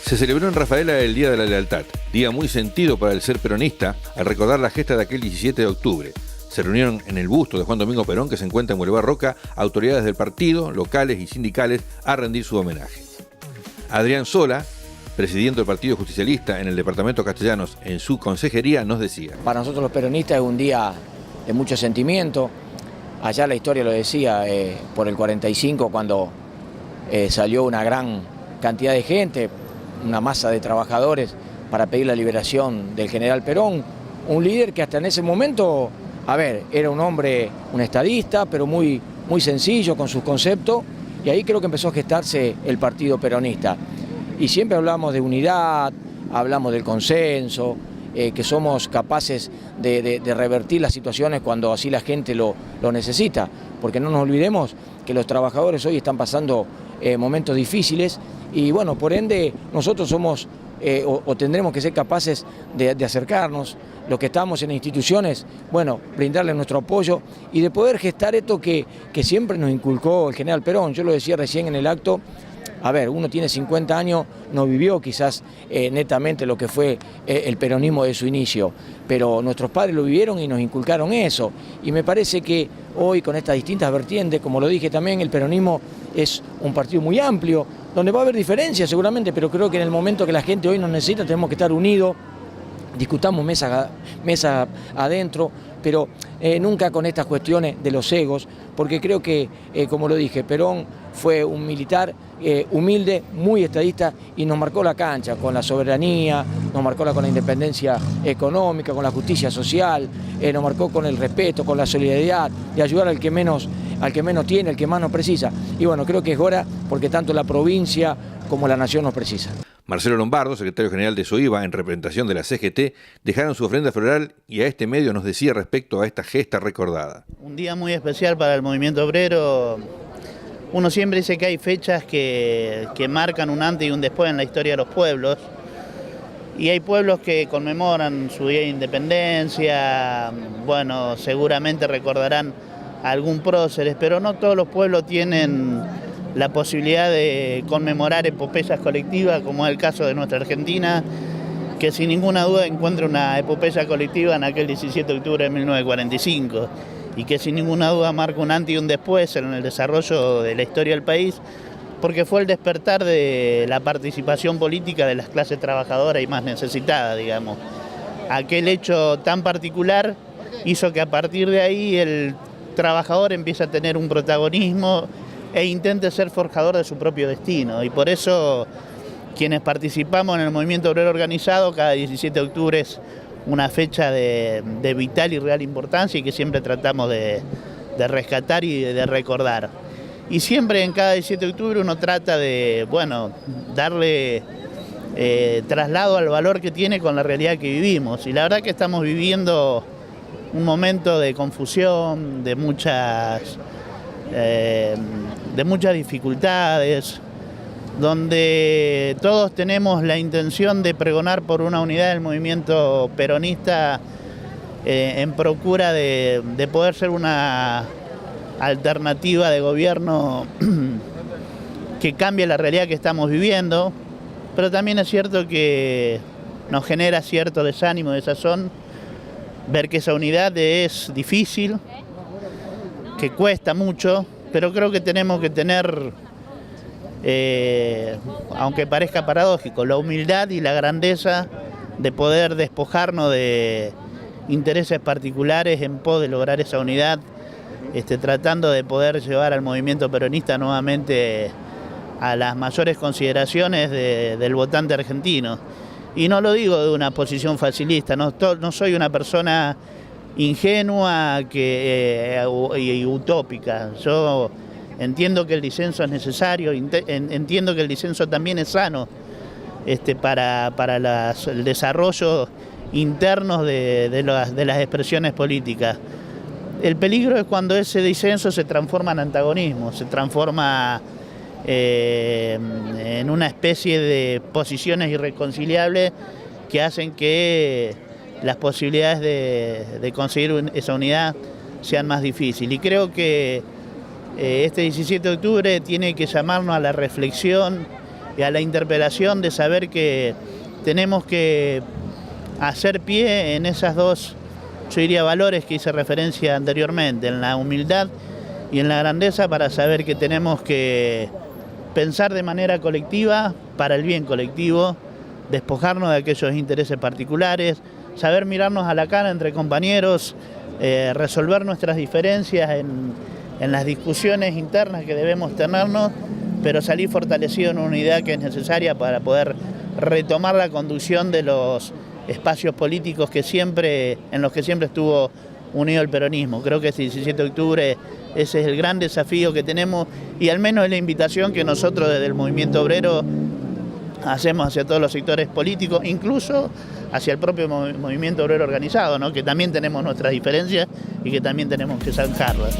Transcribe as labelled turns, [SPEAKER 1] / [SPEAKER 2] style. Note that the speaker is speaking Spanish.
[SPEAKER 1] Se celebró en Rafaela el Día de la Lealtad, día muy sentido para el ser peronista al recordar la gesta de aquel 17 de octubre. Se reunieron en el busto de Juan Domingo Perón, que se encuentra en Boulevard Roca, autoridades del partido, locales y sindicales a rendir su homenaje. Adrián Sola, presidiendo el Partido Justicialista en el departamento Castellanos en su consejería, nos decía:
[SPEAKER 2] para nosotros los peronistas es un día de mucho sentimiento. Allá la historia lo decía, por el 45, cuando salió una gran cantidad de gente, una masa de trabajadores para pedir la liberación del general Perón, un líder que hasta en ese momento, era un hombre, un estadista, pero muy sencillo con sus conceptos, y ahí creo que empezó a gestarse el partido peronista. Y siempre hablamos de unidad, hablamos del consenso, que somos capaces de revertir las situaciones cuando así la gente lo necesita, porque no nos olvidemos que los trabajadores hoy están pasando momentos difíciles y bueno, por ende nosotros somos o tendremos que ser capaces de acercarnos, los que estamos en instituciones, bueno, brindarles nuestro apoyo y de poder gestar esto que siempre nos inculcó el general Perón. Yo lo decía recién en el acto. Uno tiene 50 años, no vivió quizás netamente lo que fue el peronismo de su inicio, pero nuestros padres lo vivieron y nos inculcaron eso. Y me parece que hoy con estas distintas vertientes, como lo dije también, el peronismo es un partido muy amplio, donde va a haber diferencias seguramente, pero creo que en el momento que la gente hoy nos necesita tenemos que estar unidos, discutamos mesa adentro, pero nunca con estas cuestiones de los egos, porque creo que, como lo dije, Perón fue un militar humilde, muy estadista y nos marcó la cancha con la soberanía, nos marcó con la independencia económica, con la justicia social, nos marcó con el respeto, con la solidaridad, de ayudar al que menos tiene, al que más nos precisa. Y bueno, creo que es hora porque tanto la provincia como la nación nos precisa.
[SPEAKER 1] Marcelo Lombardo, secretario general de SOIVA, en representación de la CGT, dejaron su ofrenda floral y a este medio nos decía respecto a esta gesta recordada.
[SPEAKER 3] Un día muy especial para el movimiento obrero. Uno siempre dice que hay fechas que marcan un antes y un después en la historia de los pueblos. Y hay pueblos que conmemoran su día de independencia, bueno, seguramente recordarán a algún próceres, pero no todos los pueblos tienen la posibilidad de conmemorar epopeyas colectivas, como es el caso de nuestra Argentina, que sin ninguna duda encuentra una epopeya colectiva en aquel 17 de octubre de 1945, y que sin ninguna duda marca un antes y un después en el desarrollo de la historia del país, porque fue el despertar de la participación política de las clases trabajadoras y más necesitadas, digamos. Aquel hecho tan particular hizo que a partir de ahí el trabajador empiece a tener un protagonismo e intente ser forjador de su propio destino. Y por eso quienes participamos en el movimiento obrero organizado, cada 17 de octubre es una fecha de vital y real importancia y que siempre tratamos de rescatar y de recordar. Y siempre en cada 17 de octubre uno trata de, darle traslado al valor que tiene con la realidad que vivimos. Y la verdad que estamos viviendo un momento de confusión, de muchas dificultades, donde todos tenemos la intención de pregonar por una unidad del movimiento peronista en procura de poder ser una alternativa de gobierno que cambie la realidad que estamos viviendo, pero también es cierto que nos genera cierto desánimo, desazón, ver que esa unidad es difícil, que cuesta mucho, pero creo que tenemos que tener, aunque parezca paradójico, la humildad y la grandeza de poder despojarnos de intereses particulares en pos de lograr esa unidad, tratando de poder llevar al movimiento peronista nuevamente a las mayores consideraciones del votante argentino. Y no lo digo de una posición facilista, no soy una persona ingenua y utópica. Yo entiendo que el disenso es necesario, entiendo que el disenso también es sano para el desarrollo interno de las expresiones políticas. El peligro es cuando ese disenso se transforma en antagonismo, se transforma en una especie de posiciones irreconciliables que hacen que las posibilidades de conseguir esa unidad sean más difíciles. Y creo que este 17 de octubre tiene que llamarnos a la reflexión y a la interpelación de saber que tenemos que hacer pie en esas dos, yo diría, valores que hice referencia anteriormente, en la humildad y en la grandeza, para saber que tenemos que pensar de manera colectiva para el bien colectivo, despojarnos de aquellos intereses particulares, saber mirarnos a la cara entre compañeros, resolver nuestras diferencias en las discusiones internas que debemos tenernos, pero salir fortalecido en una unidad que es necesaria para poder retomar la conducción de los espacios políticos en los que siempre estuvo unido el peronismo. Creo que este 17 de octubre ese es el gran desafío que tenemos, y al menos es la invitación que nosotros desde el movimiento obrero hacemos hacia todos los sectores políticos, incluso hacia el propio movimiento obrero organizado, ¿no? Que también tenemos nuestras diferencias y que también tenemos que zanjarlas.